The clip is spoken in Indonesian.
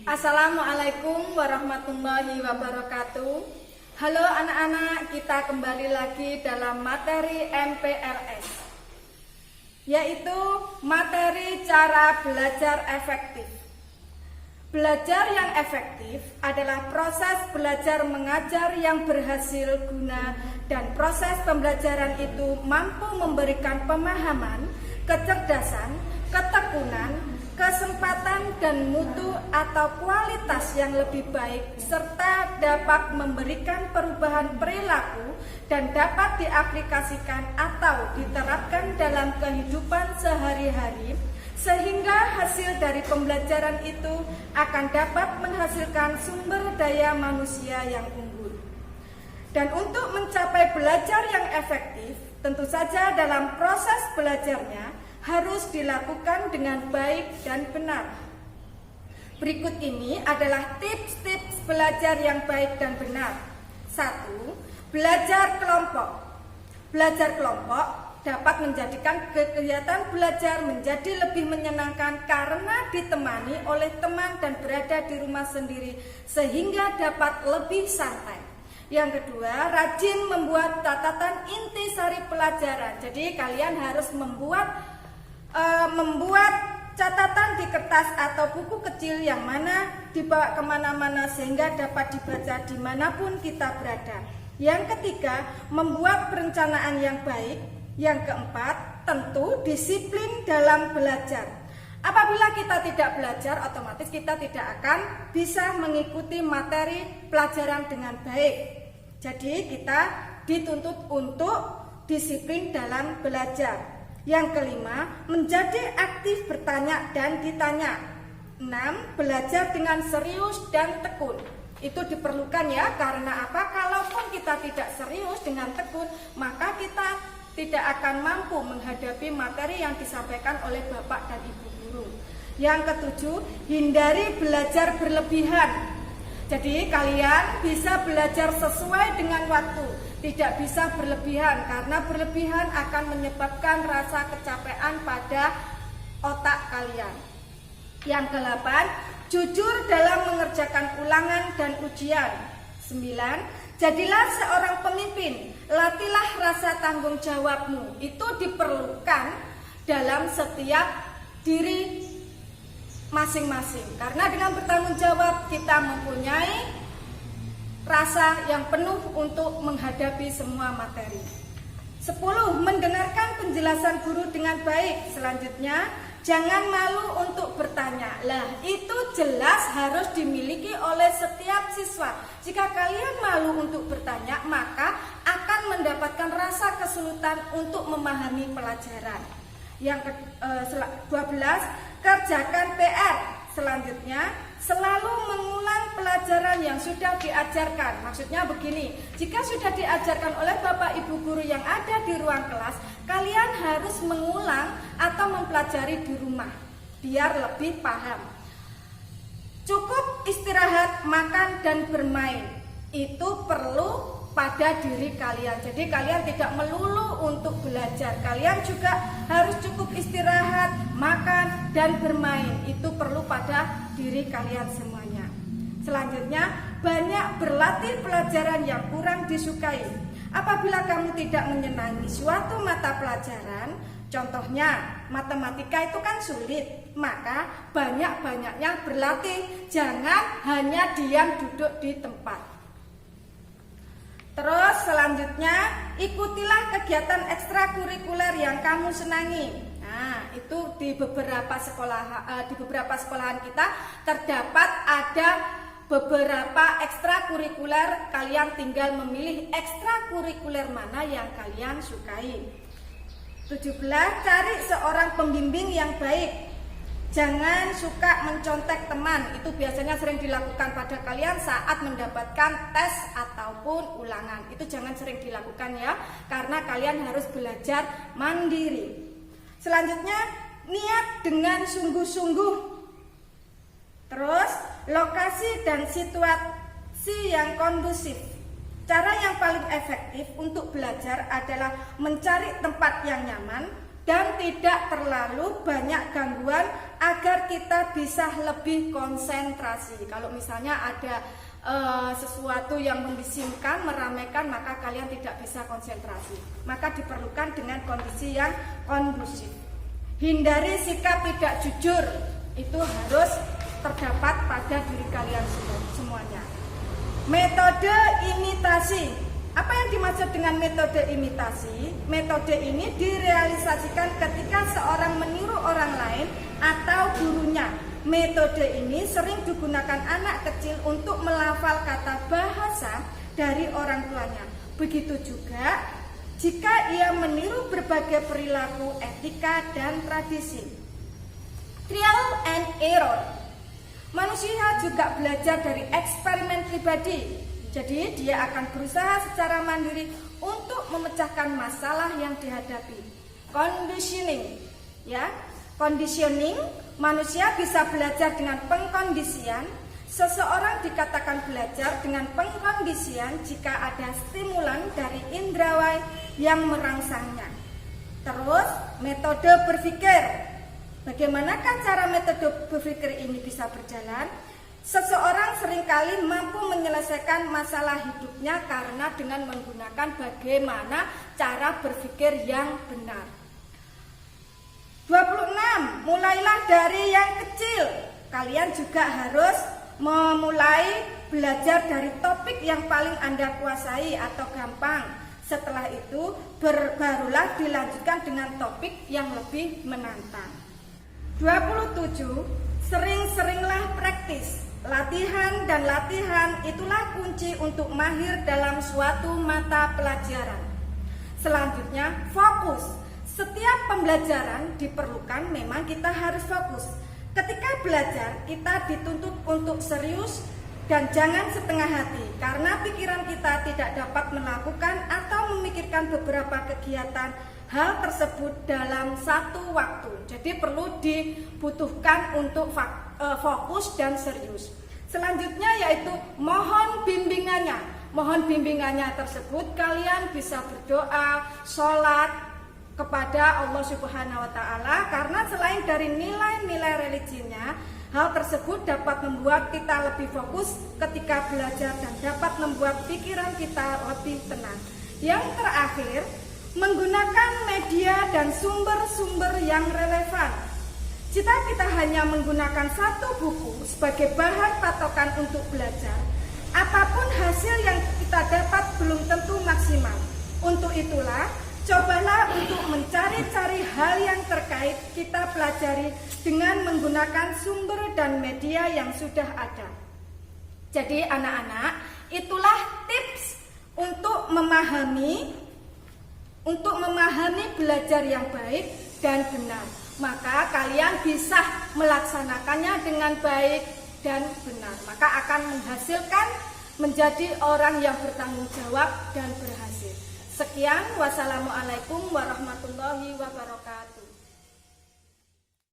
Assalamualaikum warahmatullahi wabarakatuh. Halo anak-anak, kita kembali lagi dalam materi MPLS, yaitu materi cara belajar efektif. Belajar yang efektif adalah proses belajar mengajar yang berhasil guna dan proses pembelajaran itu mampu memberikan pemahaman, kecerdasan, ketekunan, kesempatan dan mutu atau kualitas yang lebih baik serta dapat memberikan perubahan perilaku dan dapat diaplikasikan atau diterapkan dalam kehidupan sehari-hari sehingga hasil dari pembelajaran itu akan dapat menghasilkan sumber daya manusia yang unggul. Dan untuk mencapai belajar yang efektif, tentu saja dalam proses belajarnya harus dilakukan dengan baik dan benar. Berikut ini adalah tips-tips belajar yang baik dan benar. 1. Belajar kelompok. Belajar kelompok dapat menjadikan kegiatan belajar menjadi lebih menyenangkan karena ditemani oleh teman dan berada di rumah sendiri sehingga dapat lebih santai. Yang kedua, rajin membuat catatan intisari pelajaran. Jadi kalian harus membuat catatan di kertas atau buku kecil yang mana dibawa kemana-mana sehingga dapat dibaca dimanapun kita berada. Yang ketiga, membuat perencanaan yang baik. Yang keempat, tentu disiplin dalam belajar. Apabila kita tidak belajar, otomatis kita tidak akan bisa mengikuti materi pelajaran dengan baik. Jadi kita dituntut untuk disiplin dalam belajar. Yang kelima, menjadi aktif bertanya dan ditanya. 6. Belajar dengan serius dan tekun. Itu diperlukan ya, karena apa? Kalaupun kita tidak serius dengan tekun, maka kita tidak akan mampu menghadapi materi yang disampaikan oleh Bapak dan Ibu guru. Yang ketujuh, hindari belajar berlebihan. Jadi kalian bisa belajar sesuai dengan waktu, tidak bisa berlebihan karena berlebihan akan menyebabkan rasa kecapean pada otak kalian. Yang ke-8, jujur dalam mengerjakan ulangan dan ujian. 9. Jadilah seorang pemimpin, latihlah rasa tanggung jawabmu. Itu diperlukan dalam setiap diri masing-masing, karena dengan bertanggung jawab kita mempunyai rasa yang penuh untuk menghadapi semua materi. 10. Mendengarkan penjelasan guru dengan baik. Selanjutnya, jangan malu untuk bertanya. Lah, itu jelas harus dimiliki oleh setiap siswa. Jika kalian malu untuk bertanya, maka akan mendapatkan rasa kesulitan untuk memahami pelajaran. Yang ke-12, kerjakan PR. Selanjutnya, selalu mengulang pelajaran yang sudah diajarkan. Maksudnya begini, jika sudah diajarkan oleh Bapak Ibu guru yang ada di ruang kelas, kalian harus mengulang atau mempelajari di rumah biar lebih paham. Cukup istirahat, makan dan bermain. Itu perlu pada diri kalian. Jadi kalian tidak melulu untuk belajar. Kalian juga harus cukup istirahat, makan dan bermain. Itu perlu pada diri kalian semuanya. Selanjutnya, banyak berlatih pelajaran yang kurang disukai. Apabila kamu tidak menyenangi suatu mata pelajaran, contohnya matematika itu kan sulit, maka banyak-banyaknya berlatih. Jangan hanya diam duduk di tempat. Terus selanjutnya, ikutilah kegiatan ekstrakurikuler yang kamu senangi. Nah, itu di beberapa sekolahan kita terdapat ada beberapa ekstrakurikuler. Kalian tinggal memilih ekstrakurikuler mana yang kalian sukai. 17. Cari seorang pembimbing yang baik. Jangan suka mencontek teman. Itu biasanya sering dilakukan pada kalian saat mendapatkan tes ataupun ulangan. Itu jangan sering dilakukan ya, karena kalian harus belajar mandiri. Selanjutnya, niat dengan sungguh-sungguh. Terus, lokasi dan situasi yang kondusif. Cara yang paling efektif untuk belajar adalah mencari tempat yang nyaman, dan tidak terlalu banyak gangguan agar kita bisa lebih konsentrasi. Kalau misalnya ada sesuatu yang membisingkan, meramaikan, maka kalian tidak bisa konsentrasi. Maka diperlukan dengan kondisi yang kondusif. Hindari sikap tidak jujur, itu harus terdapat pada diri kalian semuanya. Metode imitasi. Apa yang dimaksud dengan metode imitasi? Metode ini direalisasikan ketika seorang meniru orang lain atau gurunya. Metode ini sering digunakan anak kecil untuk melafal kata bahasa dari orang tuanya. Begitu juga jika ia meniru berbagai perilaku, etika, dan tradisi. Trial and error. Manusia juga belajar dari eksperimen pribadi. Jadi dia akan berusaha secara mandiri untuk memecahkan masalah yang dihadapi. Conditioning, ya. Conditioning, manusia bisa belajar dengan pengkondisian. Seseorang dikatakan belajar dengan pengkondisian jika ada stimulan dari indera yang merangsangnya. Terus, metode berpikir. Bagaimanakah cara metode berpikir ini bisa berjalan? Seseorang seringkali mampu menyelesaikan masalah hidupnya karena dengan menggunakan bagaimana cara berpikir yang benar. 26. Mulailah dari yang kecil. Kalian juga harus memulai belajar dari topik yang paling Anda kuasai atau gampang. Setelah itu barulah dilanjutkan dengan topik yang lebih menantang. 27. Sering-seringlah praktis. Latihan dan latihan itulah kunci untuk mahir dalam suatu mata pelajaran. Selanjutnya, fokus. Setiap pembelajaran diperlukan memang kita harus fokus. Ketika belajar, kita dituntut untuk serius dan jangan setengah hati, karena pikiran kita tidak dapat melakukan atau memikirkan beberapa kegiatan hal tersebut dalam satu waktu. Jadi perlu dibutuhkan untuk fokus dan serius. Selanjutnya yaitu mohon bimbingannya. Mohon bimbingannya tersebut kalian bisa berdoa, sholat kepada Allah Subhanahu wa Ta'ala, karena selain dari nilai-nilai religinya, hal tersebut dapat membuat kita lebih fokus ketika belajar dan dapat membuat pikiran kita lebih tenang. Yang terakhir, menggunakan media dan sumber-sumber yang relevan. Jika kita hanya menggunakan satu buku sebagai bahan patokan untuk belajar, apapun hasil yang kita dapat belum tentu maksimal. Untuk itulah, cobalah untuk mencari-cari hal yang terkait kita pelajari dengan menggunakan sumber dan media yang sudah ada. Jadi anak-anak, itulah tips untuk memahami belajar yang baik dan benar. Maka kalian bisa melaksanakannya dengan baik dan benar. Maka akan menghasilkan menjadi orang yang bertanggung jawab dan berhasil. Sekian, wassalamualaikum warahmatullahi wabarakatuh.